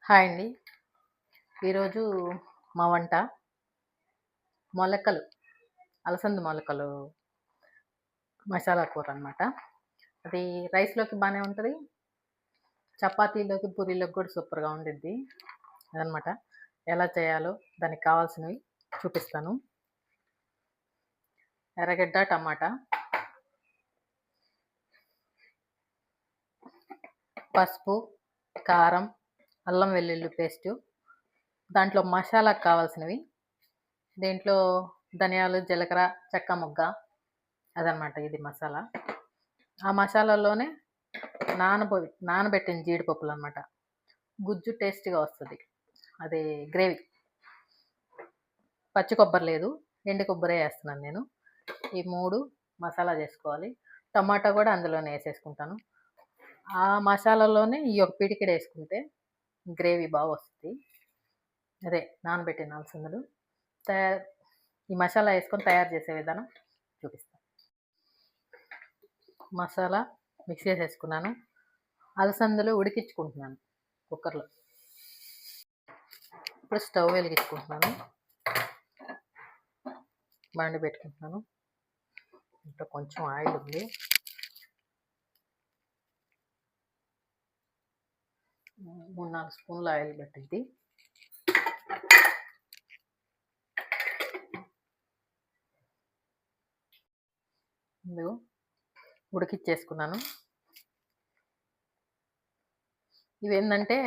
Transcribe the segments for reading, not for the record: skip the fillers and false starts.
Hi అండి. ఈరోజు మా వంట మొలకలు, అలసంద మొలకలు మసాలా కూర అనమాట. అది రైస్‌లోకి బానే ఉంటది. చపాతీలోకి, పూరీలోకి కూడా సూపర్‌గా ఉండిద్ది. అదనమాట. ఎలా చేయాలో దానికి కావాల్సినవి చూపిస్తాను. ఎర్రగడ్డ, టమాటా, పసుపు, కారం, అల్లం వెల్లుల్లి పేస్టు, దాంట్లో మసాలాకు కావాల్సినవి, దీంట్లో ధనియాలు, జీలకర్ర, చెక్క మొగ్గ అదనమాట ఇది మసాలా. ఆ మసాలాలోనే నానబెట్టిన జీడిపప్పులనమాట. గుజ్జు టేస్ట్‌గా వస్తది. అది గ్రేవీ. పచ్చి కొబ్బరి లేదు. ఎండు కొబ్బరే ఏస్తున్నాను నేను. ఈ 3 మసాలా చేసుకోవాలి. టమాటా కూడా అందులోనే ఏసేసుకుంటాను. ఆ మసాలాలోనే ఈ ఒక పిడికెడేసుకుంటే గ్రేవీ వస్తది. అదే నానబెట్టిన అలసందలు. తయారు ఈ మసాలా ఏసుకొని తయారు చేసే విధానం చూపిస్తా. మసాలా మిక్స్ చేసేసుకున్నాను. అలసందలు ఉడికించుకుంటున్నాను కుక్కర్‌లో. ఇప్పుడు స్టవ్ వెలిగించుకుంటున్నాను. బాండి పెట్టుకుంటున్నాను. ఇంట్లో కొంచెం ఆయిల్ ఉంది. 3, 4 స్పూన్ల ఆయిల్ పట్టిద్ది. ఇదిగో ఉడికిచ్చేసుకున్నాను. ఇవేందంటే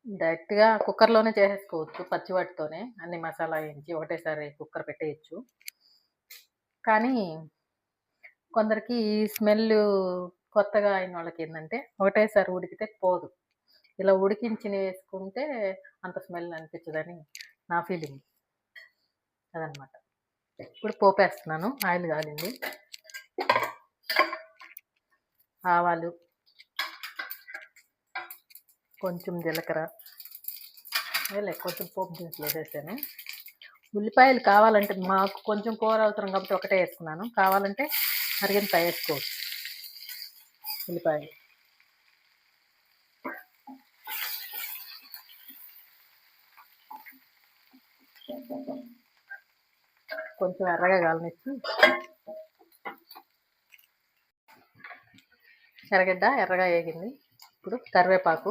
డైరెక్ట్‌గా కుక్కర్‌లోనే చేసేసుకోవచ్చు. పచ్చి వాటితోనే అన్ని మసాలా వేయించి ఒకటేసారి కుక్కర్ పెట్టేయొచ్చు. కానీ కొందరికి ఈ స్మెల్లు కొత్తగా అయిన వాళ్ళకేందంటే ఒకటేసారి ఉడికితే పోదు. ఇలా ఉడికించినవి వేసుకుంటే అంత స్మెల్ అనిపించదని నా ఫీలింగ్. అదనమాట. ఇప్పుడు పోపేస్తున్నాను. ఆయిల్ కాగింది. ఆవాలు, కొంచెం జీలకర్ర, కొంచెం పోపు దినుసులు వేసేసాను. ఉల్లిపాయలు కావాలంటే మాకు కొంచెం కూర అవసరం కాబట్టి ఒకటే వేసుకున్నాను. కావాలంటే మరిగింత వేసుకోవచ్చు ఉల్లిపాయలు. కొంచెం ఎర్రగా కాలనిచ్చి ఎర్రగడ్డ ఎర్రగా వేగింది. ఇప్పుడు కరివేపాకు,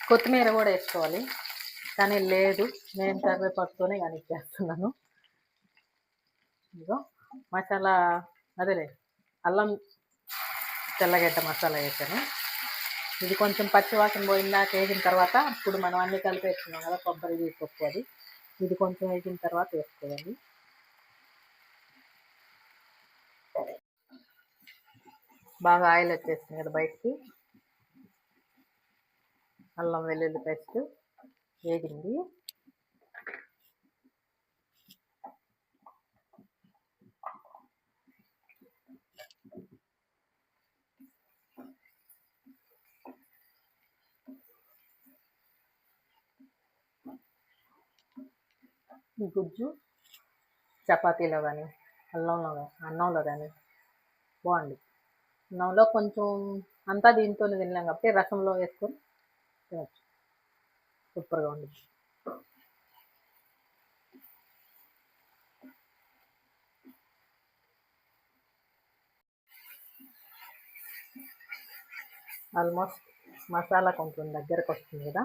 కొత్తిమీర కూడా వేసుకోవాలి. కానీ లేదు, నేను కరివేపాకుతోనే కానిచ్చేస్తున్నాను. ఇదిగో మసాలా అదేలే అల్లం తెల్లగడ్డ మసాలా వేసాను. ఇది కొంచెం పచ్చివాసన పోయిందాక వేగిన తర్వాత ఇప్పుడు మనం అన్నీ కలిపి వేసుకున్నాం కదా, కొబ్బరి జీడిపప్పు అది. ఇది కొంచెం వేగిన తర్వాత వేసుకోవాలి. బాగా ఆయిల్ వచ్చేసింది కదా బయటికి. అల్లం వెల్లుల్లి పేస్ట్ వేగింది. ఈ గుజ్జు చపాతీలో కానీ అన్నంలో కానీ బాగుంది. అన్నంలో కొంచెం అంతా దీంతోనే తినలేం కాబట్టి రసంలో వేసుకొని తినచ్చు. సూపర్గా ఉంది. ఆల్మోస్ట్ మసాలా కొంచెం దగ్గరకు వస్తుంది కదా,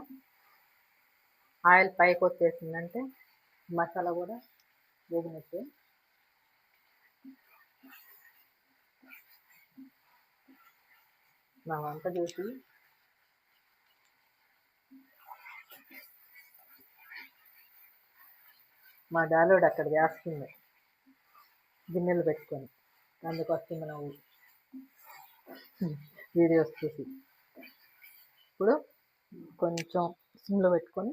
ఆయిల్ పైకి వచ్చేసిందంటే మసాలా కూడా వేగినట్టే. నా వంట చూసి మా డాలోడు అక్కడ చేస్తుంది గిన్నెలు పెట్టుకొని, అందుకు వస్తుంది నవ్వు వీడియోస్ చూసి. ఇప్పుడు కొంచెం సిమ్లో పెట్టుకొని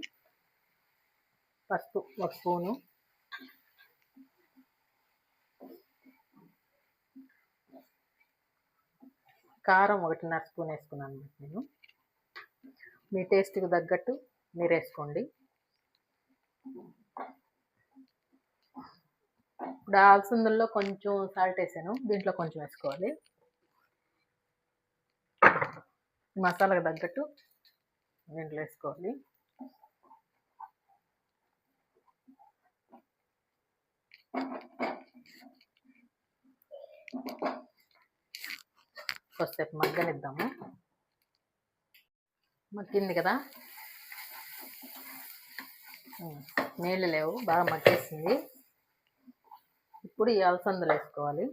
పసుపు 1 స్పూను, కారం 1.5 స్పూన్ వేసుకున్నాను నేను. మీ టేస్ట్కి తగ్గట్టు మీరు వేసుకోండి. ఇప్పుడు అలసందల్లో కొంచెం సాల్ట్ వేసాను, దీంట్లో కొంచెం వేసుకోవాలి. మసాలాకు తగ్గట్టు దీంట్లో వేసుకోవాలి. కొద్దిసేపు మగ్గనిద్దాము. మగ్గింది కదా, నీళ్ళు లేవు, బాగా మగ్గేసింది. ఇప్పుడు ఈ అలసందలు వేసుకోవాలి.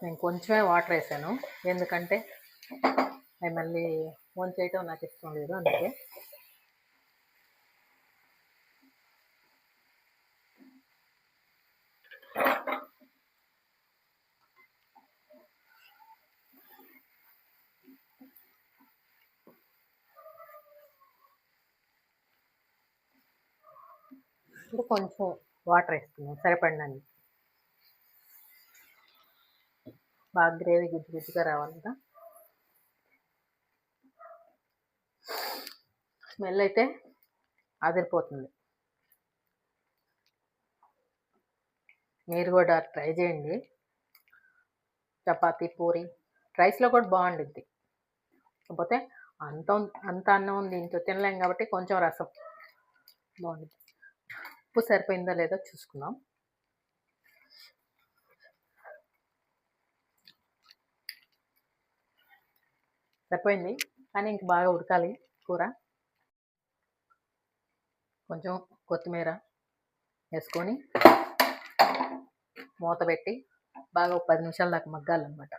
నేను కొంచెమే వాటర్ వేసాను, ఎందుకంటే అవి మళ్ళీ వంచేయటం నాకు ఇష్టం లేదు, అందుకే. ఇప్పుడు కొంచెం వాటర్ వేస్తున్నాం సరిపడినండి. బాగా గ్రేవీ గుజ్జు గుజ్జుగా రావాలి కదా. స్మెల్ అయితే అదిరిపోతుంది. మీరు కూడా ట్రై చేయండి. చపాతీ, పూరి, రైస్లో కూడా బాగుండిద్ది. కాకపోతే అంత అన్నం దీంతో తినలేం కాబట్టి కొంచెం రసం బాగుంటుంది. ఉప్పు సరిపోయిందో లేదో చూసుకుందాం. సరిపోయింది, కానీ ఇంక బాగా ఉడకాలి కూర. కొంచెం కొత్తిమీర వేసుకొని మూత పెట్టి బాగా 10 నిమిషాల దాకా మగ్గాలన్నమాట.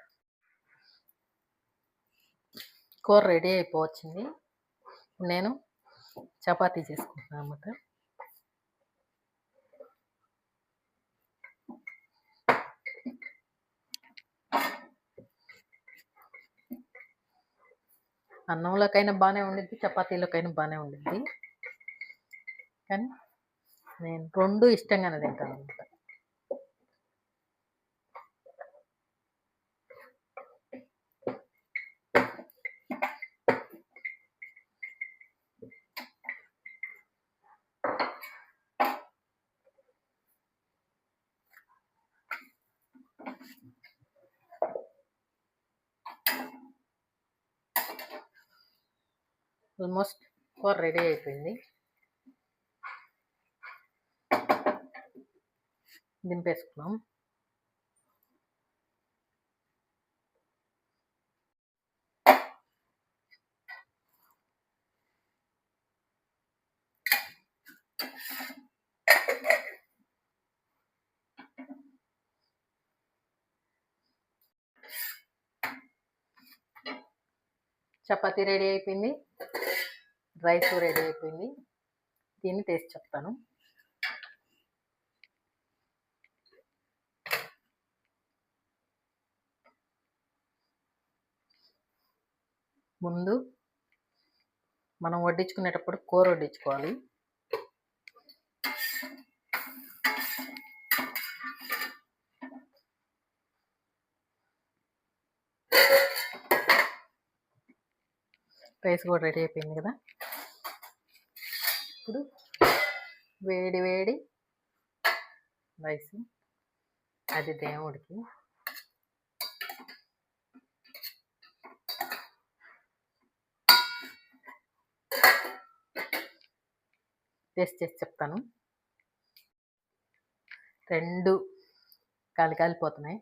కూర రెడీ అయిపోవచ్చింది. నేను చపాతీ చేసుకుంటున్నాను అన్నమాట. అన్నంలోకైనా బాగానే ఉండిద్ది, చపాతీలోకైనా బాగానే ఉండిద్ది, కానీ నేను 2 ఇష్టంగానే తింటాను అన్నమాట. ఆల్మోస్ట్ కూర రెడీ అయిపోయింది. దింపేసుకున్నాం. చపాతీ రెడీ అయిపోయింది, రైస్ రెడీ అయిపోయింది. దీన్ని టేస్ట్ చెప్తాను. ముందు మనం వడ్డించుకునేటప్పుడు కూర వడ్డించుకోవాలి. రైస్ కూడా రెడీ అయిపోయింది కదా. ఇప్పుడు వేడి వేడి రైస్, అది దేవుడికి. టేస్ట్ చేసి చెప్తాను. 2 కాలిపోతున్నాయి.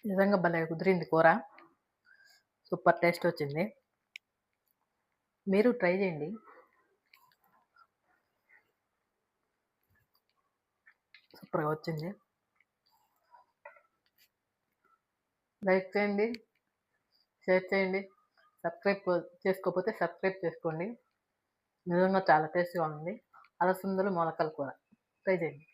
నిజంగా భలే కుదిరింది కూర, సూపర్ టేస్ట్ వచ్చింది. మీరు ట్రై చేయండి. సూపర్గా వచ్చింది. లైక్ చేయండి, షేర్ చేయండి, సబ్స్క్రైబ్ చేసుకోకపోతే సబ్స్క్రైబ్ చేసుకోండి. నిజంగా చాలా టేస్ట్గా ఉంది. అలసందలు మొలకల కూర ట్రై చేయండి.